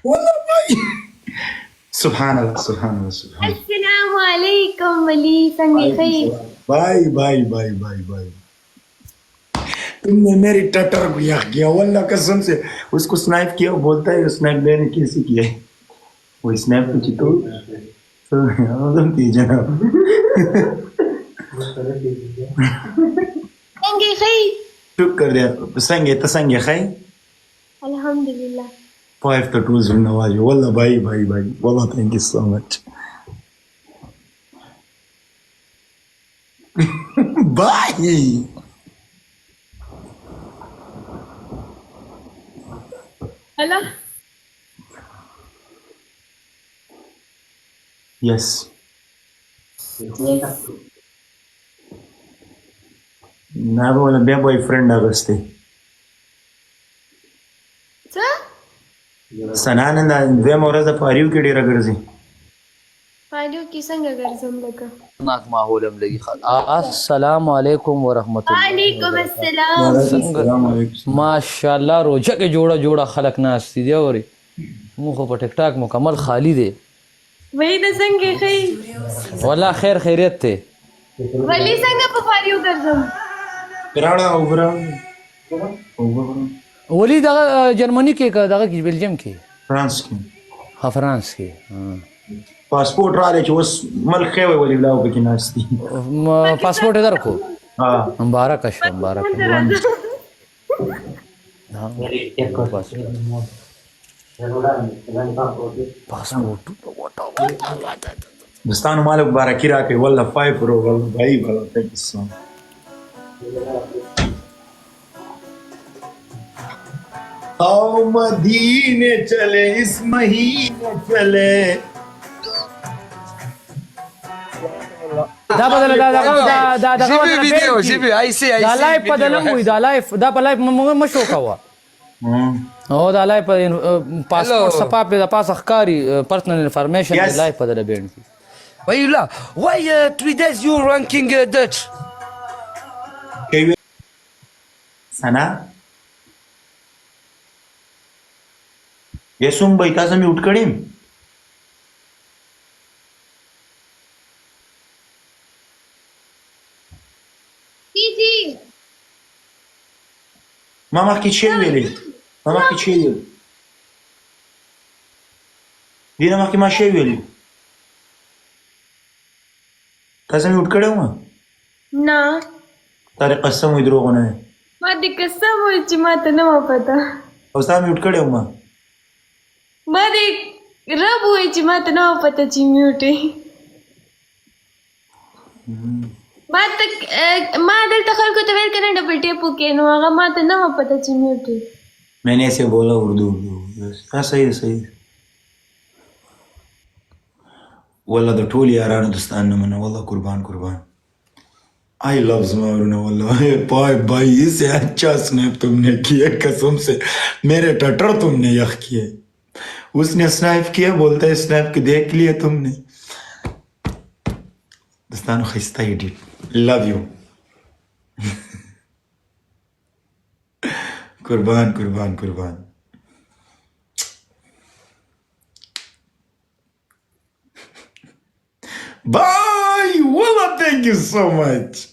والله باي. سبحان الله سبحان الله سبحان الله. السلام عليكم ولي संगे खैर. باي باي باي باي باي. तुमने मेरी टटर को यख किया वल्ला कसम से. उसको स्नाइप किया, वो बोलता है स्नाइप मैंने कैसे किया है. वो स्नैप कुछ तो तुम तीजे ना. संगे खैर. चुप कर दिया. संगे तो संगे खाई. अल्हम्दुलिल्लाह. फाइव तो टूल्स नवाज. वल्ला भाई भाई भाई वल्ला thank you so much. Bye. Hello. Yes. ना बोला बे बॉयफ्रेंड आगस्ते. څه؟ सनानंद दे मोरजा पारियो کې ډیره ګرځي. پالیو کې څنګه ګرځم لکه. नाक माहौल हम लगी अस्सलाम वालेकुम वरहमतुल्लाह. वालेकुम अस्सलाम. माशाल्लाह रोजा के जोड़ा जोड़ा खलक नास्ती दे और मुंह को टिक टाक मुकम्मल खाली दे. वही د संगे खैर. والله خیر خیریت ته. ولی څنګه په پالیو ګرځم. راړه وګره. ولی دغه جرمني کې دغه کې بلجیم کې فرانس کې. ها فرانس کې. پاسپورت را لې چې اوس ملک وي ولې بلاو پکې ناشتي. پاسپورت یې درکو. ها مبارک شه مبارک. پاسپورت دستانو مال مبارکي راکړي. والله 5 برو والله भाई والله थैंक यू सो मच. आओ मदीने चले इस महीने चले. دا بدل دا جيبي فيديو جيبي اي سي دا لایف بدلم وي دا لایف دا په لایف مشو کوا. او دا لایف پاسپورت صفه په پاس ښکاری پرسنل انفارمیشن دی لایف بدل بیان کی. ويلا why 3 days you ranking Dutch सना यसुम भाई ताजा म्यूट करीम. जी मामा की छे वेली. मामा की छे वेली. दीना मामा की मा छे वेली. ताजा म्यूट करे हुआ. نه तारे कसम हुई द्रोग होना है. ما دې قسم وای چې ما ته نه و پته. और ता म्यूट करे हुआ. ما دې رب وای چې ما ته نه و پته چې میوټ یې. ما دلته خلکو ته ویل کنه ډبل ټیپ وکې نو هغه ما ته نه و پته چې میوټ یې. मैंने ऐसे बोला उर्दू. हाँ सही है सही है. والله د ټول یارانو دوستان نه منه. والله قربان قربان. आई लव जमावरना والله. Bye bye. इससे अच्छा स्नैप तुमने किया कसम से. मेरे टटर तुमने यख किए. उसने स्नैप किया बोलता है स्नैप के देख लिया तुमने. दोस्तानो खिस्ता एडिट. Love you. कुर्बान कुर्बान कुर्बान. Bye. Wallah thank you so much.